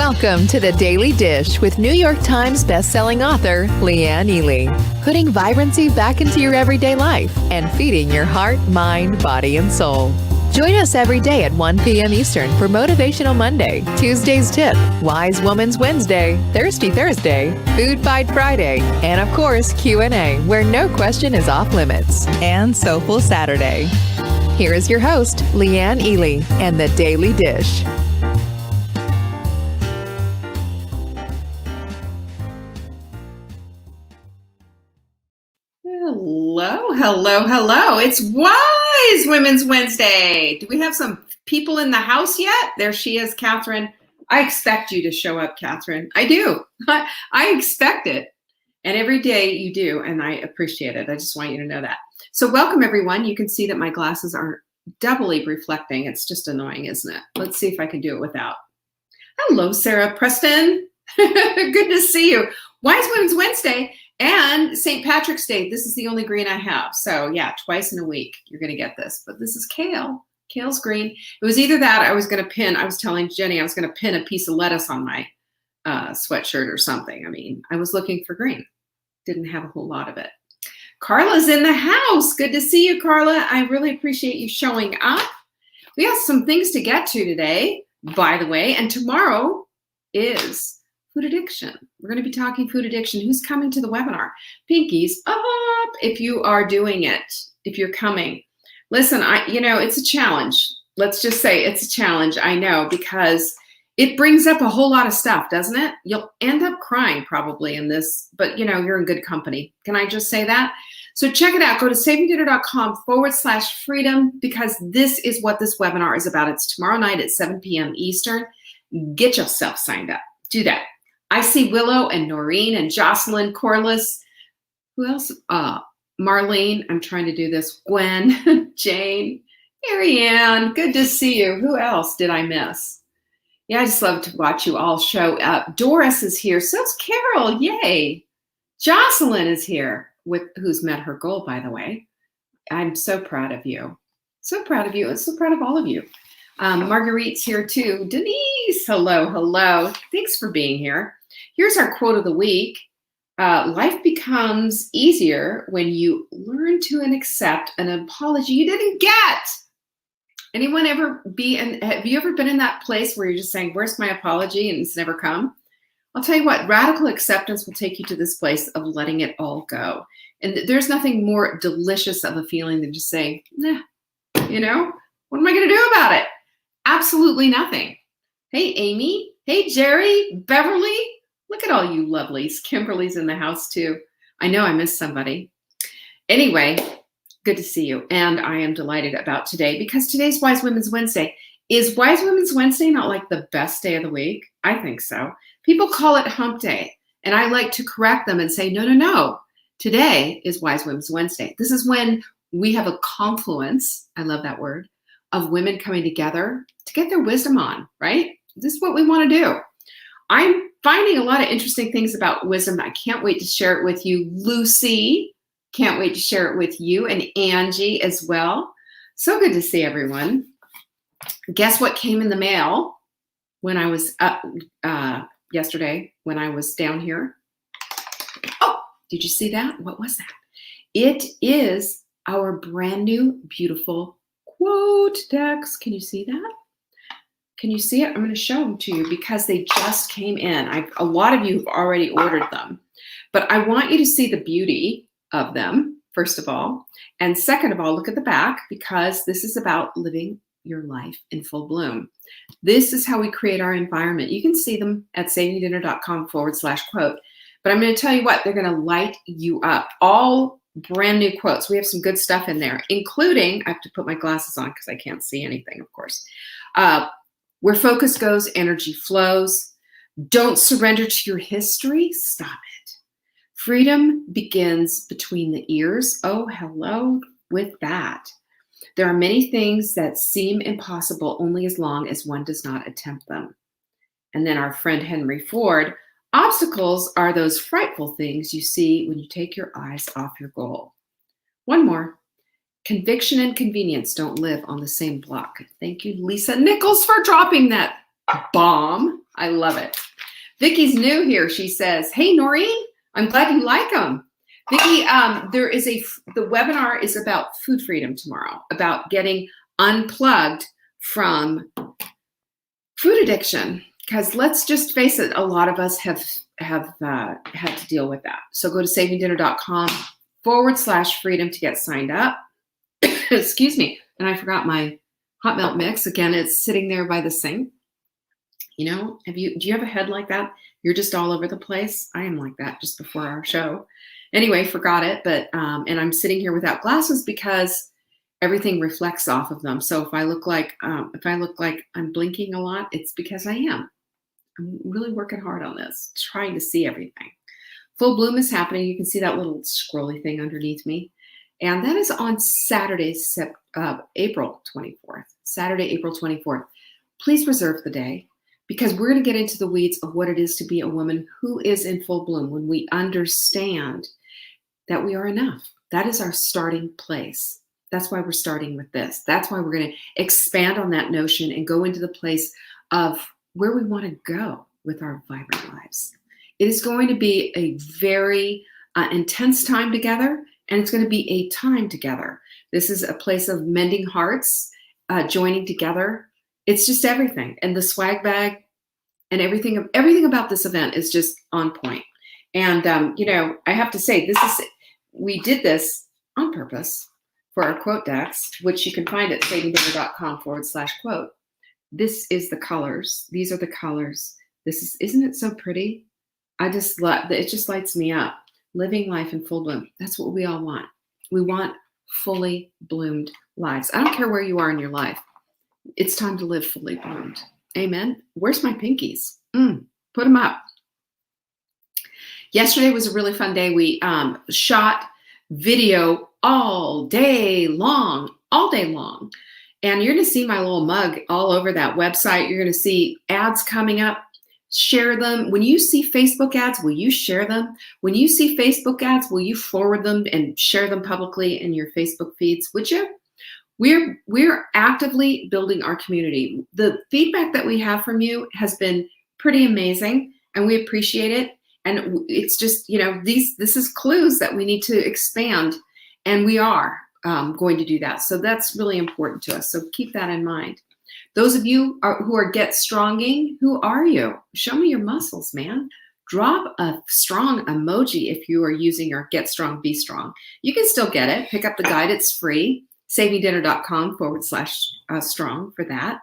Welcome to The Daily Dish with New York Times bestselling author Leanne Ely. Putting vibrancy back into your everyday life and feeding your heart, mind, body, and soul. Join us every day at 1 p.m. Eastern for Motivational Monday, Tuesday's Tip, Wise Woman's Wednesday, Thirsty Thursday, Food Fight Friday, and of course Q&A, where no question is off limits, and Soulful Saturday. Here is your host, Leanne Ely, and The Daily Dish. Hello. It's Wise Women's Wednesday. Do we have some people in the house yet? There she is, Catherine. I expect you to show up, Catherine. I do. I expect it. And every day you do, and I appreciate it. I just want you to know that. So welcome, everyone. You can see that my glasses are doubly reflecting. It's just annoying, isn't it? Let's see if I can do it without. Hello, Sarah Preston. Good to see you. Wise Women's Wednesday. And St. Patrick's Day, this is the only green I have. So yeah, twice in a week, you're going to get this. But this is kale. Kale's green. It was either that I was telling Jenny I was going to pin a piece of lettuce on my sweatshirt or something. I mean, I was looking for green. Didn't have a whole lot of it. Carla's in the house. Good to see you, Carla. I really appreciate you showing up. We have some things to get to today, by the way. And tomorrow is food addiction. We're going to be talking food addiction. Who's coming to the webinar? Pinkies up if you are doing it, if you're coming. Listen, it's a challenge. Let's just say it's a challenge. I know, because it brings up a whole lot of stuff, doesn't it? You'll end up crying probably in this, but you're in good company. Can I just say that? So check it out. Go to savingnewtor.com/freedom, because this is what this webinar is about. It's tomorrow night at 7 p.m. Eastern. Get yourself signed up. Do that. I see Willow and Noreen and Jocelyn, Corliss. Who else? Marlene. I'm trying to do this. Gwen, Jane, Marianne. Good to see you. Who else did I miss? Yeah, I just love to watch you all show up. Doris is here. So's Carol. Yay. Jocelyn is here, who's met her goal, by the way. I'm so proud of you. So proud of you. And so proud of all of you. Marguerite's here too. Denise, hello. Thanks for being here. Here's our quote of the week. Life becomes easier when you learn to accept an apology you didn't get. Have you ever been in that place where you're just saying, where's my apology? And it's never come? I'll tell you what, radical acceptance will take you to this place of letting it all go. And there's nothing more delicious of a feeling than just saying, nah, what am I going to do about it? Absolutely nothing. Hey, Amy. Hey, Jerry, Beverly. Look at all you lovelies. Kimberly's in the house too. I know I missed somebody. Anyway, good to see you. And I am delighted about today because today's Wise Women's Wednesday. Is Wise Women's Wednesday not like the best day of the week? I think so. People call it hump day. And I like to correct them and say, no. Today is Wise Women's Wednesday. This is when we have a confluence, I love that word, of women coming together to get their wisdom on, right? This is what we want to do. I'm finding a lot of interesting things about wisdom. I can't wait to share it with you. Lucy, can't wait to share it with you, and Angie as well. So good to see everyone. Guess what came in the mail when I was yesterday when I was down here? Oh, did you see that? What was that? It is our brand new, beautiful quote decks. Can you see that? Can you see it? I'm going to show them to you because they just came in. A lot of you have already ordered them, but I want you to see the beauty of them, first of all. And second of all, look at the back, because this is about living your life in full bloom. This is how we create our environment. You can see them at savingnewtor.com/quote. But I'm going to tell you what, they're going to light you up. All brand new quotes. We have some good stuff in there, including, I have to put my glasses on because I can't see anything, of course. Where focus goes, energy flows. Don't surrender to your history. Stop it. Freedom begins between the ears. Oh, hello with that. There are many things that seem impossible only as long as one does not attempt them. And then our friend Henry Ford, obstacles are those frightful things you see when you take your eyes off your goal. One more. Conviction and convenience don't live on the same block. Thank you, Lisa Nichols, for dropping that bomb. I love it. Vicky's new here. She says, hey, Noreen, I'm glad you like them. Vicki, the webinar is about food freedom tomorrow, about getting unplugged from food addiction. Because let's just face it, a lot of us have had to deal with that. So go to savingdinner.com/freedom to get signed up. Excuse me. And I forgot my hot melt mix. Again, it's sitting there by the sink. You know, do you have a head like that? You're just all over the place. I am like that just before our show. Anyway, forgot it. But, and I'm sitting here without glasses because everything reflects off of them. So if I look like I'm blinking a lot, it's because I am. I'm really working hard on this, trying to see everything. Full Bloom is happening. You can see that little scrolly thing underneath me. And that is on Saturday, April 24th. Saturday, April 24th. Please reserve the day because we're going to get into the weeds of what it is to be a woman who is in full bloom when we understand that we are enough. That is our starting place. That's why we're starting with this. That's why we're going to expand on that notion and go into the place of where we want to go with our vibrant lives. It is going to be a very intense time together, and it's going to be a time together. This is a place of mending hearts, joining together. It's just everything. And the swag bag and everything about this event is just on point. And, I have to say, we did this on purpose for our quote decks, which you can find at savingdinner.com/quote. This is the colors. These are the colors. Isn't it so pretty? It just lights me up. Living life in full bloom. That's what we all want. We want fully bloomed lives. I don't care where you are in your life. It's time to live fully bloomed. Amen. Where's my pinkies? Put them up. Yesterday was a really fun day. We shot video all day long. And you're going to see my little mug all over that website. You're going to see ads coming up. Share them. When you see Facebook ads, will you share them? When you see Facebook ads, will you forward them and share them publicly in your Facebook feeds? Would you? We're actively building our community. The feedback that we have from you has been pretty amazing, and we appreciate it. And it's just, this is clues that we need to expand, and we are going to do that. So that's really important to us. So keep that in mind. Those of you who are Get Stronging, who are you? Show me your muscles, man. Drop a strong emoji if you are using our Get Strong, Be Strong. You can still get it. Pick up the guide. It's free. savingdinner.com/strong for that.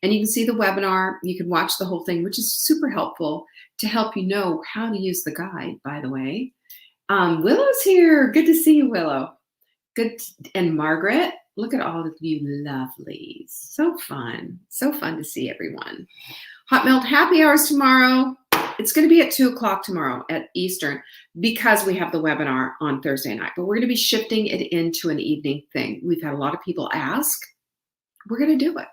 And you can see the webinar. You can watch the whole thing, which is super helpful to help you know how to use the guide, by the way. Willow's here. Good to see you, Willow. Good. And Margaret, look at all of you lovelies. So fun. So fun to see everyone. Hot Melt Happy Hours tomorrow. It's going to be at 2:00 tomorrow at Eastern because we have the webinar on Thursday night. But we're going to be shifting it into an evening thing. We've had a lot of people ask. We're going to do it.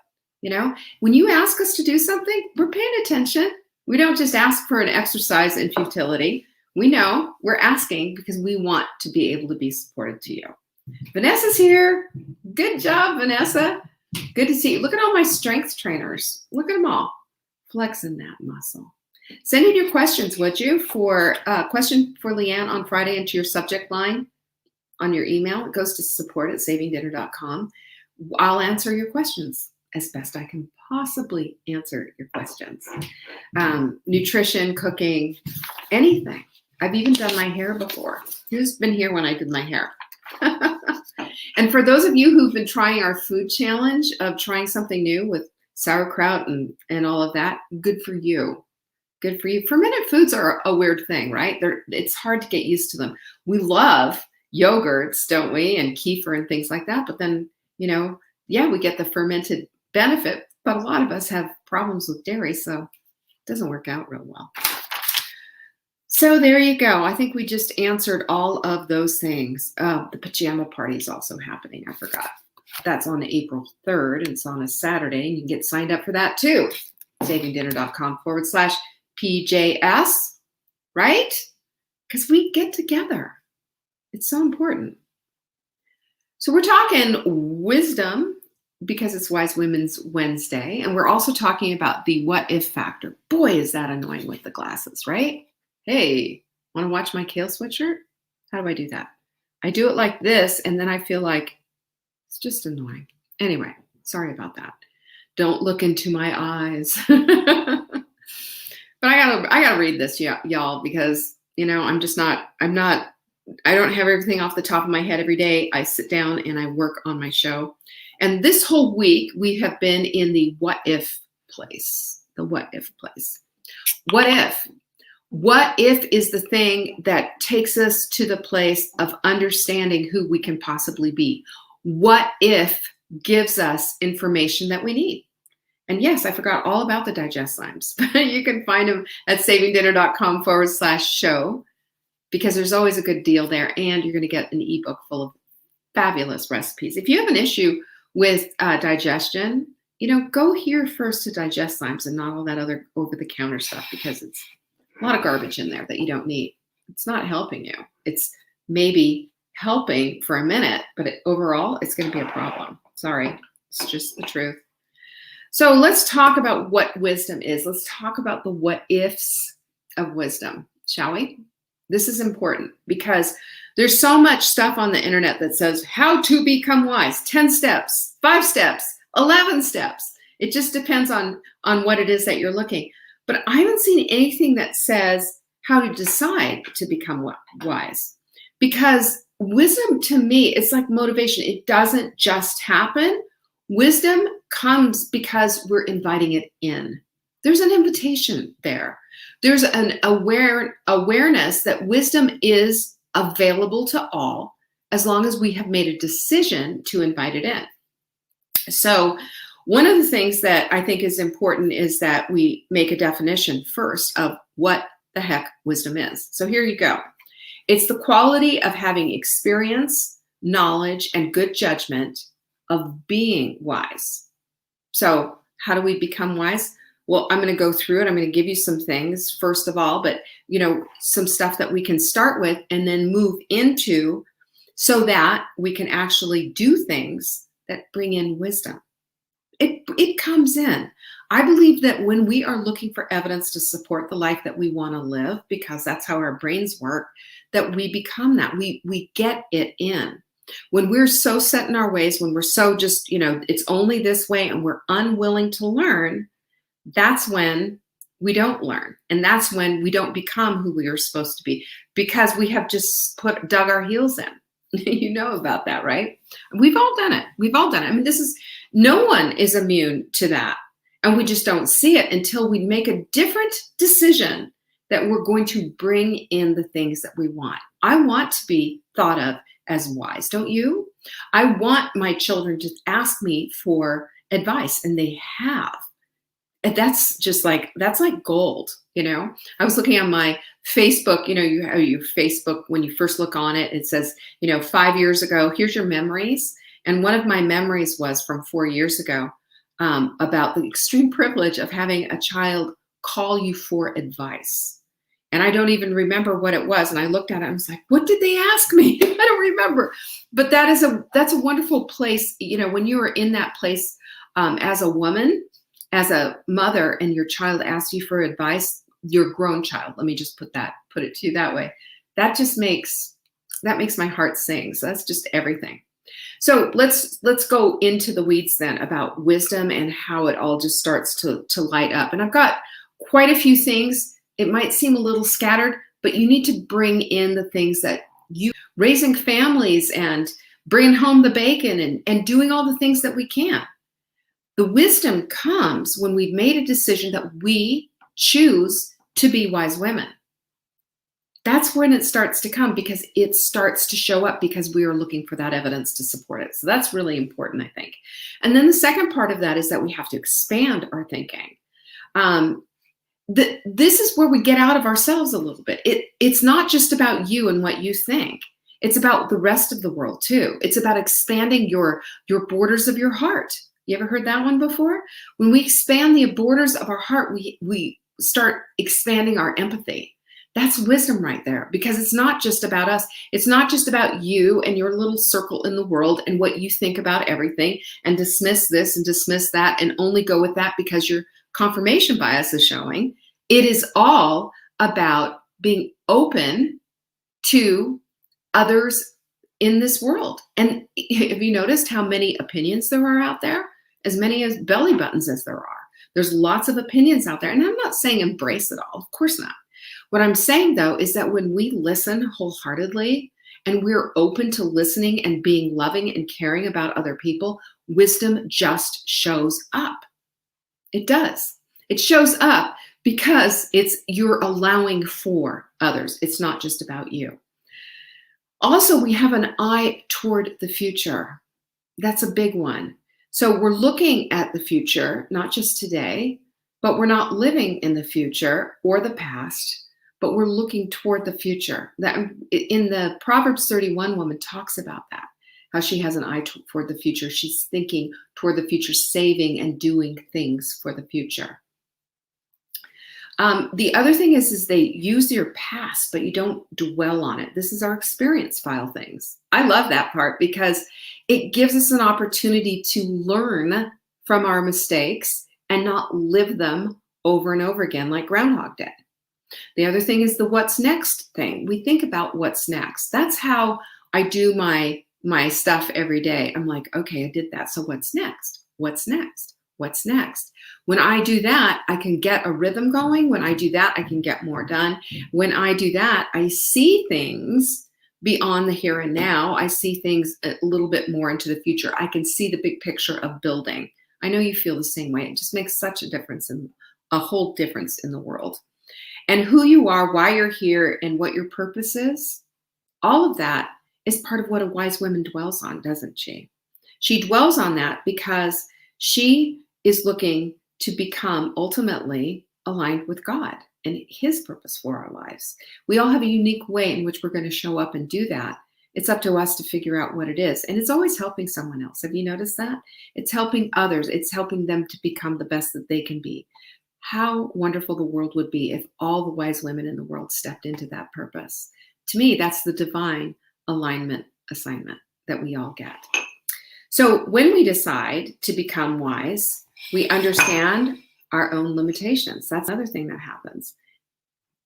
When you ask us to do something, we're paying attention. We don't just ask for an exercise in futility. We know we're asking because we want to be able to be supportive to you. Vanessa's here. Good job, Vanessa. Good to see you. Look at all my strength trainers. Look at them all. Flexing that muscle. Send in your questions, would you, for question for Leanne on Friday into your subject line on your email. It goes to support@savingdinner.com. I'll answer your questions as best I can possibly answer your questions. Nutrition, cooking, anything. I've even done my hair before. Who's been here when I did my hair? And for those of you who've been trying our food challenge of trying something new with sauerkraut and all of that, good for you. Good for you. Fermented foods are a weird thing, right? It's hard to get used to them. We love yogurts, don't we? And kefir and things like that. But then, we get the fermented benefit, but a lot of us have problems with dairy, so it doesn't work out real well. So there you go. I think we just answered all of those things. The pajama party is also happening. I forgot. That's on April 3rd. And it's on a Saturday. You can get signed up for that too. savingdinner.com/PJS, right? Because we get together. It's so important. So we're talking wisdom because it's Wise Women's Wednesday. And we're also talking about the what if factor. Boy, is that annoying with the glasses, right? Hey, want to watch my kale sweatshirt? How do I do that? I do it like this, and then I feel like it's just annoying. Anyway, sorry about that. Don't look into my eyes. But I gotta read this, y'all, because I don't have everything off the top of my head every day. I sit down and I work on my show. And this whole week we have been in the what if place. The what if place. What if? What if is the thing that takes us to the place of understanding who we can possibly be. What if gives us information that we need. And yes, I forgot all about the digest slimes. You can find them at savingdinner.com/show, because there's always a good deal there, and you're going to get an ebook full of fabulous recipes. If you have an issue with digestion, go here first to digest slimes and not all that other over-the-counter stuff, because it's a lot of garbage in there that you don't need. It's not helping you. It's maybe helping for a minute, but overall, it's going to be a problem. Sorry, it's just the truth. So let's talk about what wisdom is. Let's talk about the what ifs of wisdom, shall we? This is important because there's so much stuff on the internet that says how to become wise, 10 steps, 5 steps, 11 steps. It just depends on what it is that you're looking. But I haven't seen anything that says how to decide to become wise. Because wisdom, to me, it's like motivation. It doesn't just happen. Wisdom comes because we're inviting it in. There's an invitation there. There's an awareness that wisdom is available to all as long as we have made a decision to invite it in. So one of the things that I think is important is that we make a definition first of what the heck wisdom is. So here you go. It's the quality of having experience, knowledge, and good judgment of being wise. So how do we become wise? Well, I'm going to go through it. I'm going to give you some things first of all, but some stuff that we can start with and then move into so that we can actually do things that bring in wisdom. It comes in. I believe that when we are looking for evidence to support the life that we want to live, because that's how our brains work, that we become that. We get it in. When we're so set in our ways, when we're so just, it's only this way and we're unwilling to learn, that's when we don't learn. And that's when we don't become who we are supposed to be, because we have just dug our heels in. You know about that, right? We've all done it. I mean, no one is immune to that. And we just don't see it until we make a different decision that we're going to bring in the things that we want. I want to be thought of as wise, don't you? I want my children to ask me for advice, and they have. And that's like gold, I was looking on my Facebook, your Facebook, when you first look on it, it says, 5 years ago, here's your memories. And one of my memories was from 4 years ago about the extreme privilege of having a child call you for advice. And I don't even remember what it was. And I looked at it and I was like, what did they ask me? I don't remember. But that's a wonderful place, when you are in that place as a woman, as a mother, and your child asks you for advice, your grown child, let me just put it to you that way. That makes my heart sing. So that's just everything. So let's go into the weeds then about wisdom and how it all just starts to light up. And I've got quite a few things. It might seem a little scattered, but you need to bring in the things that you raising families and bringing home the bacon and doing all the things that we can. The wisdom comes when we've made a decision that we choose to be wise women. That's when it starts to come, because it starts to show up because we are looking for that evidence to support it. So that's really important, I think. And then the second part of that is that we have to expand our thinking. This is where we get out of ourselves a little bit. It's not just about you and what you think. It's about the rest of the world too. It's about expanding your borders of your heart. You ever heard that one before? When we expand the borders of our heart, we start expanding our empathy, That's wisdom right there, because it's not just about us. It's not just about you and your little circle in the world and what you think about everything, and dismiss this and dismiss that and only go with that because your confirmation bias is showing. It is all about being open to others in this world. And have you noticed how many opinions there are out there? As many as belly buttons as there are. There's lots of opinions out there. And I'm not saying embrace it all. Of course not. What I'm saying, though, is that when we listen wholeheartedly and we're open to listening and being loving and caring about other people, wisdom just shows up. It does. It shows up because you're allowing for others. It's not just about you. Also, we have an eye toward the future. That's a big one. So we're looking at the future, not just today, but we're not living in the future or the past, but we're looking toward the future. That in the Proverbs 31 woman talks about that, how she has an eye toward the future. She's thinking toward the future, saving and doing things for the future. The other thing is they use your past, but you don't dwell on it. This is our experience file things. I love that part because it gives us an opportunity to learn from our mistakes and not live them over and over again like Groundhog Day. The other thing is the what's next thing. We think about what's next. That's how I do my stuff every day. I'm like, okay, I did that. So what's next? What's next? What's next? When I do that, I can get a rhythm going. When I do that, I can get more done. When I do that, I see things beyond the here and now. I see things a little bit more into the future. I can see the big picture of building. I know you feel the same way. It just makes such a difference, a whole difference in the world. And who you are, why you're here, and what your purpose is, all of that is part of what a wise woman dwells on, doesn't she? She dwells on that because she is looking to become ultimately aligned with God and his purpose for our lives. We all have a unique way in which we're going to show up and do that. It's up to us to figure out what it is. And it's always helping someone else. Have you noticed that? It's helping others. It's helping them to become the best that they can be. How wonderful the world would be if all the wise women in the world stepped into that purpose. To me, that's the divine alignment assignment that we all get. So when we decide to become wise, we understand our own limitations. That's another thing that happens.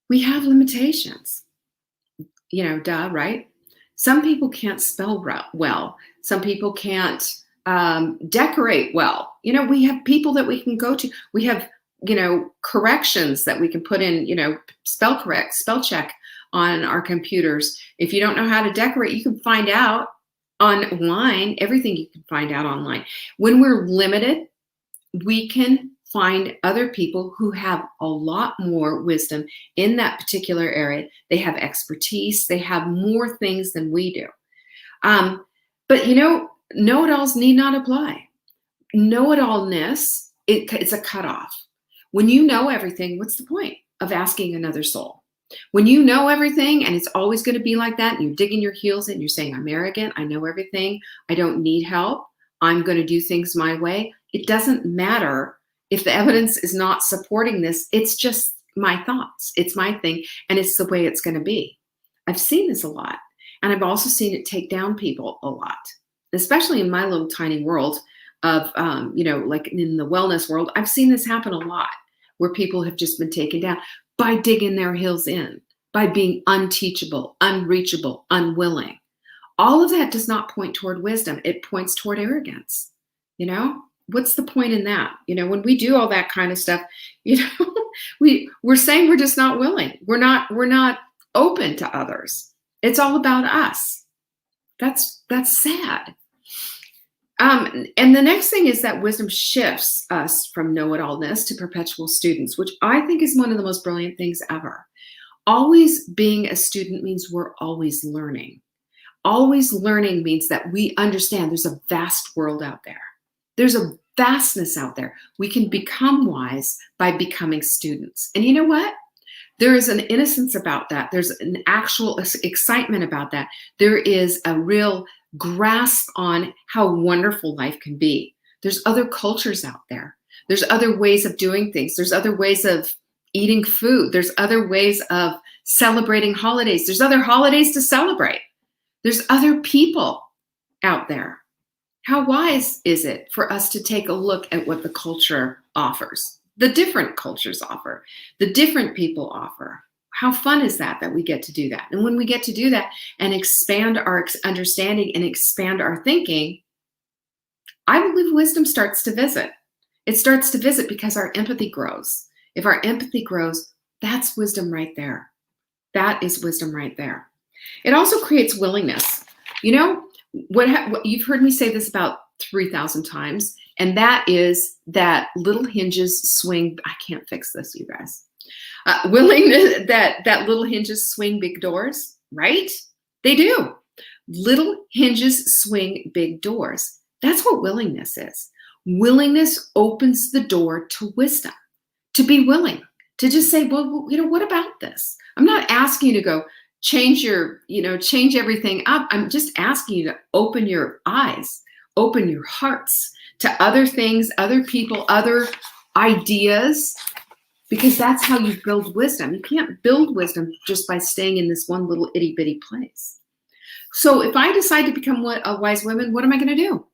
We have limitations. Duh, right? Some people can't spell well. Some people can't decorate well. We have people that we can go to. We have corrections that we can put in, spell check on our computers. If you don't know how to decorate, you can find out online, everything you can find out online. When we're limited, we can find other people who have a lot more wisdom in that particular area. They have expertise. They have more things than we do. But know-it-alls need not apply. Know-it-allness, it's a cutoff. When you know everything, what's the point of asking another soul? When you know everything and it's always going to be like that, and you're digging your heels in, you're saying, I'm arrogant, I know everything, I don't need help, I'm going to do things my way. It doesn't matter if the evidence is not supporting this. It's just my thoughts. It's my thing, and it's the way it's going to be. I've seen this a lot, and I've also seen it take down people a lot, especially in my little tiny world of, like in the wellness world. I've seen this happen a lot where people have just been taken down by digging their heels in, by being unteachable, unreachable, unwilling. All of that does not point toward wisdom. It points toward arrogance. What's the point in that? When we do all that kind of stuff, we're saying we're just not willing. We're not open to others. It's all about us. That's sad. And the next thing is that wisdom shifts us from know-it-allness to perpetual students, which I think is one of the most brilliant things ever. Always being a student means we're always learning. Always learning means that we understand there's a vast world out there. There's a vastness out there. We can become wise by becoming students. And you know what? There is an innocence about that. There's an actual excitement about that. There is a real grasp on how wonderful life can be. There's other cultures out there. There's other ways of doing things. There's other ways of eating food. There's other ways of celebrating holidays. There's other holidays to celebrate. There's other people out there. How wise is it for us to take a look at what the culture offers, the different cultures offer, the different people offer? How fun is that we get to do that? And when we get to do that and expand our understanding and expand our thinking, I believe wisdom starts to visit. It starts to visit because our empathy grows. If our empathy grows, that's wisdom right there. That is wisdom right there. It also creates willingness. You know, what you've heard me say this about 3,000 times, and that is that little hinges swing. I can't fix this, you guys. Willingness that little hinges swing big doors, right? They do. Little hinges swing big doors. That's what willingness is. Willingness opens the door to wisdom, to be willing, to just say, well, what about this? I'm not asking you to go change everything up. I'm just asking you to open your eyes, open your hearts to other things, other people, other ideas, because that's how you build wisdom. You can't build wisdom just by staying in this one little itty bitty place. So if I decide to become a wise woman, what am I going to do?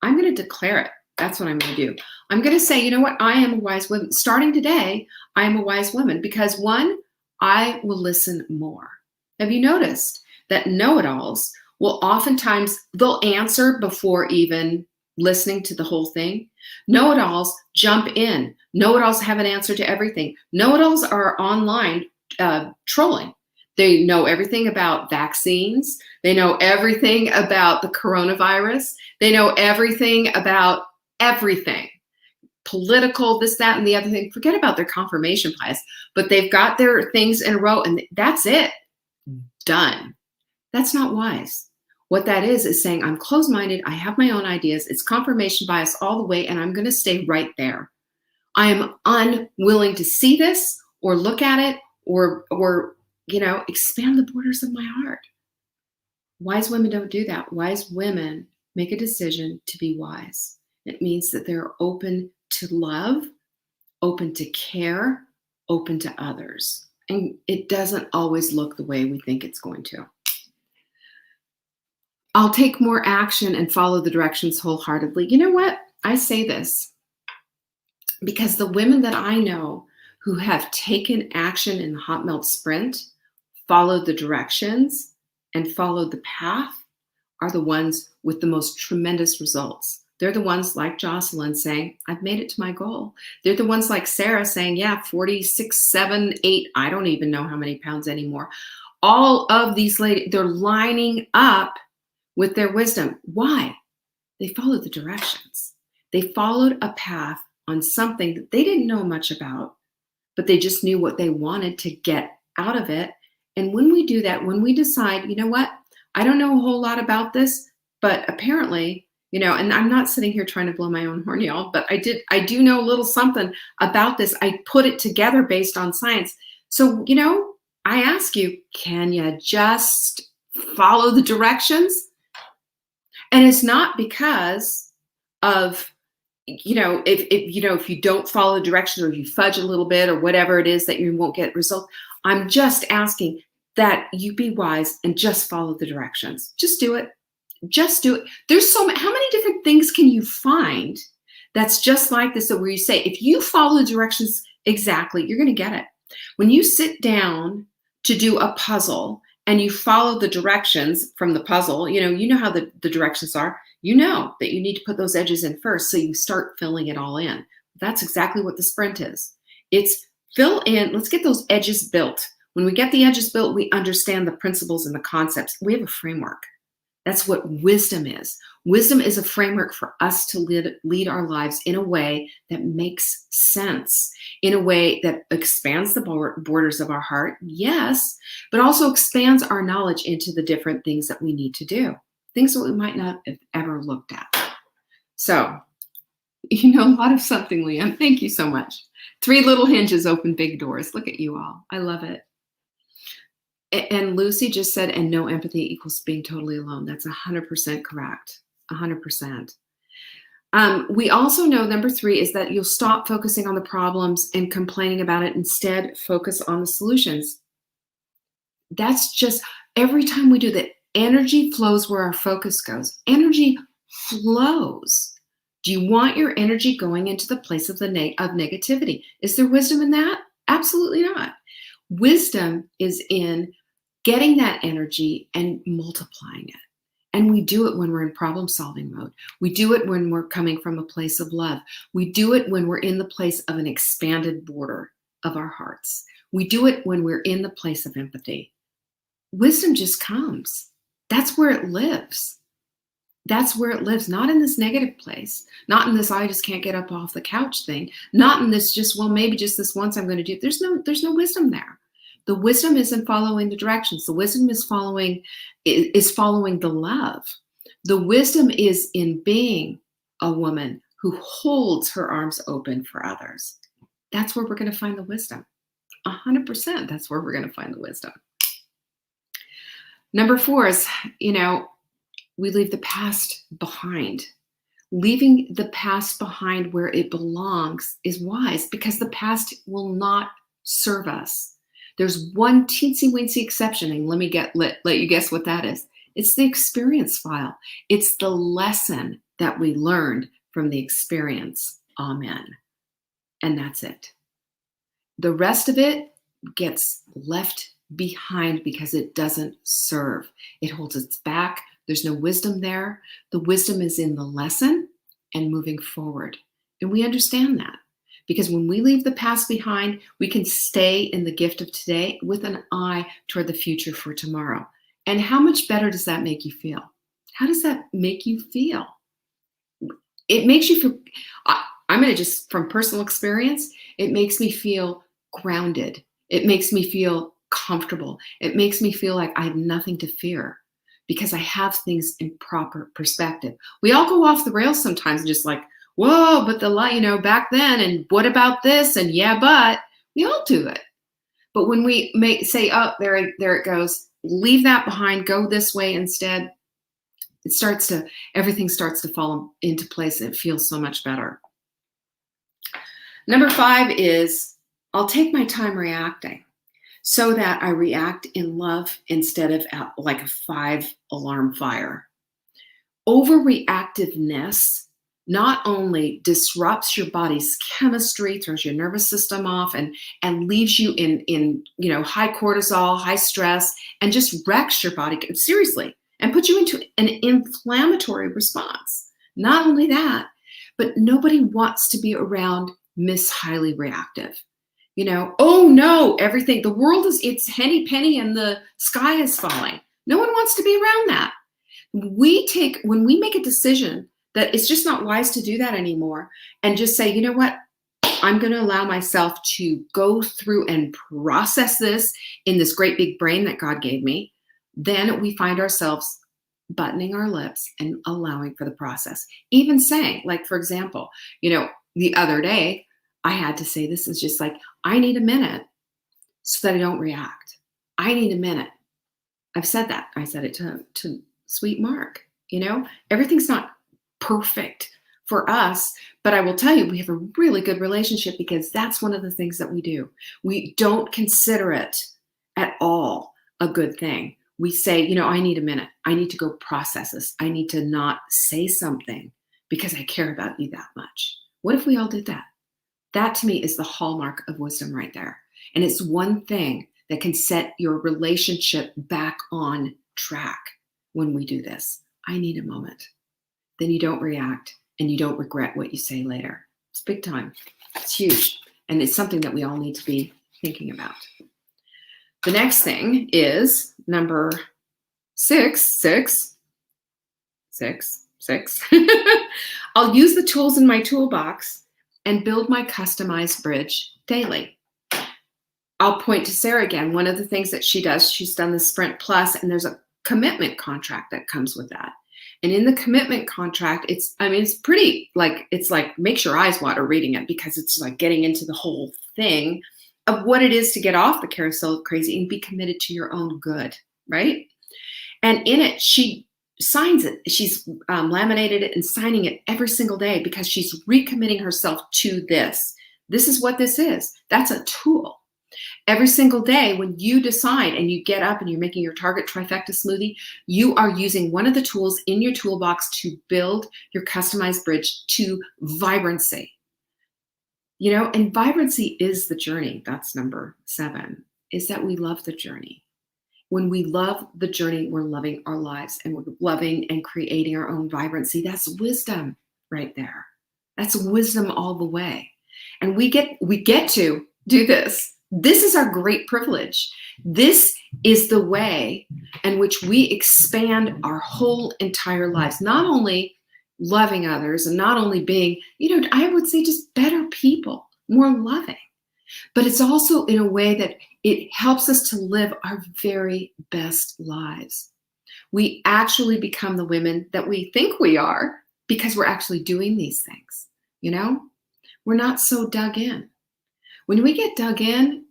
I'm going to declare it. That's what I'm going to do. I'm going to say, you know what? I am a wise woman. Starting today, I am a wise woman because one, I will listen more. Have you noticed that know-it-alls will oftentimes, they'll answer before even listening to the whole thing? Know-it-alls jump in. Know-it-alls have an answer to everything. Know-it-alls are online trolling. They know everything about vaccines. They know everything about the coronavirus. They know everything about everything. Political, this, that, and the other thing. Forget about their confirmation bias, but they've got their things in a row and that's it. Done. That's not wise. What that is saying, I'm closed-minded, I have my own ideas, it's confirmation bias all the way, and I'm going to stay right there. I am unwilling to see this or look at it or expand the borders of my heart. Wise women don't do that. Wise women make a decision to be wise. It means that they're open to love, open to care, open to others. And it doesn't always look the way we think it's going to. I'll take more action and follow the directions wholeheartedly. You know what? I say this because the women that I know who have taken action in the hot melt sprint, followed the directions, and followed the path are the ones with the most tremendous results. They're the ones like Jocelyn saying, I've made it to my goal. They're the ones like Sarah saying, yeah, 46, 7, 8, I don't even know how many pounds anymore. All of these ladies, they're lining up with their wisdom. Why? They followed the directions. They followed a path on something that they didn't know much about, but they just knew what they wanted to get out of it. And when we do that, when we decide, you know what, I don't know a whole lot about this, but apparently, and I'm not sitting here trying to blow my own horn, y'all, but I do know a little something about this. I put it together based on science. So, I ask you, can you just follow the directions? And it's not because of, if you don't follow the directions or you fudge a little bit or whatever it is that you won't get results. I'm just asking that you be wise and just follow the directions. Just do it. Just do it. There's how many different things can you find that's just like this, where you say, if you follow the directions exactly, you're going to get it. When you sit down to do a puzzle and you follow the directions from the puzzle, you know how the directions are, you know that you need to put those edges in first so you start filling it all in. That's exactly what the sprint is. It's fill in, let's get those edges built. When we get the edges built, we understand the principles and the concepts. We have a framework. That's what wisdom is. Wisdom is a framework for us to lead our lives in a way that makes sense, in a way that expands the borders of our heart, yes, but also expands our knowledge into the different things that we need to do, things that we might not have ever looked at. So, a lot of something, Liam. Thank you so much. 3 little hinges open big doors. Look at you all. I love it. And Lucy just said, and no empathy equals being totally alone. That's 100% correct. 100%. We also know number 3 is that you'll stop focusing on the problems and complaining about it. Instead, focus on the solutions. That's just every time we do that, energy flows where our focus goes. Energy flows. Do you want your energy going into the place of of negativity? Is there wisdom in that? Absolutely not. Wisdom is in getting that energy and multiplying it. And we do it when we're in problem-solving mode. We do it when we're coming from a place of love. We do it when we're in the place of an expanded border of our hearts. We do it when we're in the place of empathy. Wisdom just comes. That's where it lives. That's where it lives, not in this negative place, not in this I just can't get up off the couch thing, not in this just, well, maybe just this once I'm going to do it. There's no wisdom there. The wisdom isn't following the directions. The wisdom is following the love. The wisdom is in being a woman who holds her arms open for others. That's where we're going to find the wisdom. 100%. That's where we're going to find the wisdom. Number 4 is, we leave the past behind. Leaving the past behind where it belongs is wise because the past will not serve us. There's one teensy-weensy exception, and let you guess what that is. It's the experience file. It's the lesson that we learned from the experience. Amen. And that's it. The rest of it gets left behind because it doesn't serve. It holds us back. There's no wisdom there. The wisdom is in the lesson and moving forward. And we understand that. Because when we leave the past behind, we can stay in the gift of today with an eye toward the future for tomorrow. And how much better does that make you feel? How does that make you feel? It makes you feel, I'm going to just, from personal experience, it makes me feel grounded. It makes me feel comfortable. It makes me feel like I have nothing to fear because I have things in proper perspective. We all go off the rails sometimes and just like, whoa, but back then, and what about this? And yeah, but we all do it. But when we say, oh, there it goes, leave that behind, go this way instead, everything starts to fall into place and it feels so much better. Number 5 is, I'll take my time reacting so that I react in love instead of like a 5-alarm fire. Overreactiveness not only disrupts your body's chemistry, throws your nervous system off, and leaves you in high cortisol, high stress, and just wrecks your body seriously and puts you into an inflammatory response. Not only that, but nobody wants to be around Miss Highly Reactive. Oh no, everything, the world it's henny penny and the sky is falling. No one wants to be around that. When we make a decision that it's just not wise to do that anymore and just say, you know what, I'm going to allow myself to go through and process this in this great big brain that God gave me, then we find ourselves buttoning our lips and allowing for the process. Even saying, like, for example, the other day I had to say, this is just like, I need a minute so that I don't react. I need a minute. I've said that. I said it to sweet Mark. Everything's not perfect for us, but I will tell you, we have a really good relationship because that's one of the things that we do. We don't consider it at all a good thing. We say, I need a minute. I need to go process this. I need to not say something because I care about you that much. What if we all did that? That to me is the hallmark of wisdom right there. And it's one thing that can set your relationship back on track when we do this. I need a moment. Then you don't react and you don't regret what you say later. It's big time. It's huge. And it's something that we all need to be thinking about. The next thing is number 6. I'll use the tools in my toolbox and build my customized bridge daily. I'll point to Sarah again. One of the things that she does, she's done the Sprint Plus, and there's a commitment contract that comes with that. And in the commitment contract, it's pretty like, it's like makes your eyes water reading it because it's like getting into the whole thing of what it is to get off the carousel of crazy and be committed to your own good, right? And in it, she signs it. She's laminated it and signing it every single day because she's recommitting herself to this. This is what this is. That's a tool. Every single day when you decide and you get up and you're making your Target Trifecta smoothie, you are using one of the tools in your toolbox to build your customized bridge to vibrancy. And vibrancy is the journey. That's number 7, is that we love the journey. When we love the journey, we're loving our lives and we're loving and creating our own vibrancy. That's wisdom right there. That's wisdom all the way. And we get to do this. This is our great privilege. This is the way in which we expand our whole entire lives, not only loving others and not only being, I would say just better people, more loving, but it's also in a way that it helps us to live our very best lives. We actually become the women that we think we are because we're actually doing these things. We're not so dug in. When we get dug in,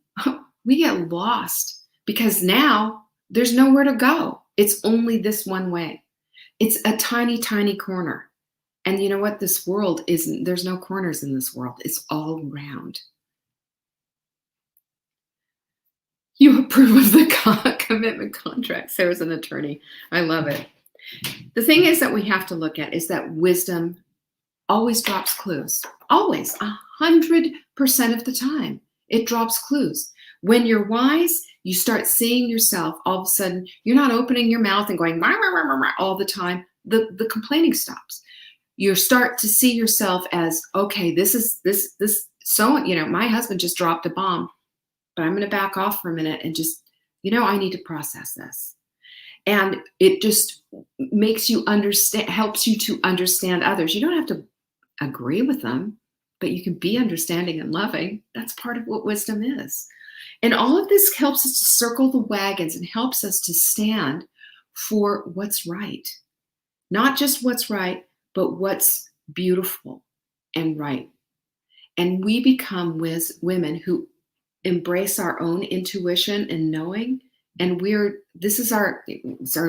we get lost because now there's nowhere to go. It's only this one way. It's a tiny, tiny corner. And you know what? This world isn't, there's no corners in this world. It's all round. You approve of the commitment contract. Sarah's an attorney. I love it. The thing is that we have to look at is that wisdom always drops clues. Always, 100% of the time, it drops clues. When you're wise, you start seeing yourself. All of a sudden, you're not opening your mouth and going rah, rah, rah, rah, rah, all the time. The complaining stops. You start to see yourself as, okay, this. So, my husband just dropped a bomb, but I'm going to back off for a minute and just, I need to process this. And it just makes you understand, helps you to understand others. You don't have to agree with them, but you can be understanding and loving. That's part of what wisdom is. And all of this helps us to circle the wagons and helps us to stand for what's right. Not just what's right, but what's beautiful and right. And we become women who embrace our own intuition and knowing. And this is our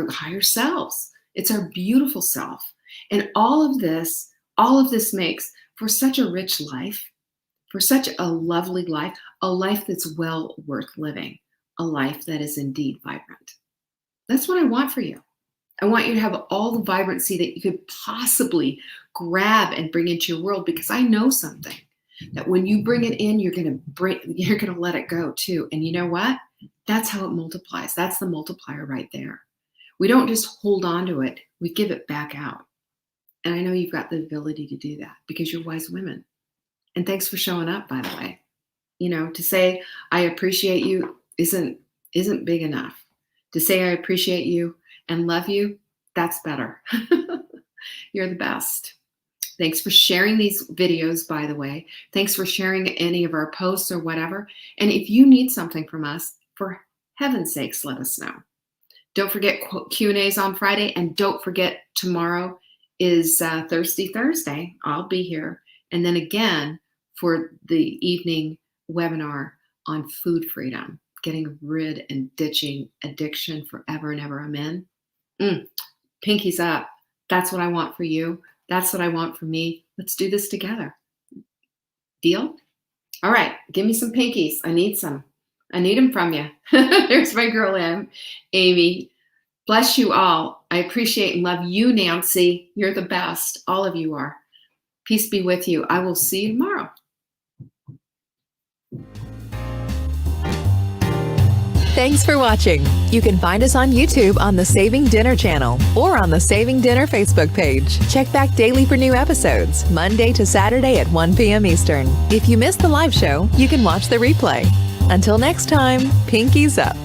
higher selves. It's our beautiful self. And all of this makes for such a rich life, for such a lovely life, a life that's well worth living, a life that is indeed vibrant. That's what I want for you. I want you to have all the vibrancy that you could possibly grab and bring into your world, because I know something that when you bring it in, you're going to let it go too. And you know what? That's how it multiplies. That's the multiplier right there. We don't just hold on to it. We give it back out. And I know you've got the ability to do that because you're wise women. And thanks for showing up, by the way. To say I appreciate you isn't big enough. To say I appreciate you and love you, that's better. You're the best. Thanks for sharing these videos, by the way. Thanks for sharing any of our posts or whatever. And if you need something from us, for heaven's sakes, let us know. Don't forget Q&As on Friday. And don't forget tomorrow is Thirsty Thursday. I'll be here. And then again for the evening webinar on food freedom, getting rid and ditching addiction forever and ever. Amen. Pinkies up. That's what I want for you. That's what I want for me. Let's do this together. Deal? All right. Give me some pinkies. I need some. I need them from you. There's my girl, Amy. Bless you all. I appreciate and love you, Nancy. You're the best. All of you are. Peace be with you. I will see you tomorrow. Thanks for watching. You can find us on YouTube on the Saving Dinner channel or on the Saving Dinner Facebook page. Check back daily for new episodes, Monday to Saturday at 1 p.m. Eastern. If you missed the live show, you can watch the replay. Until next time, pinkies up.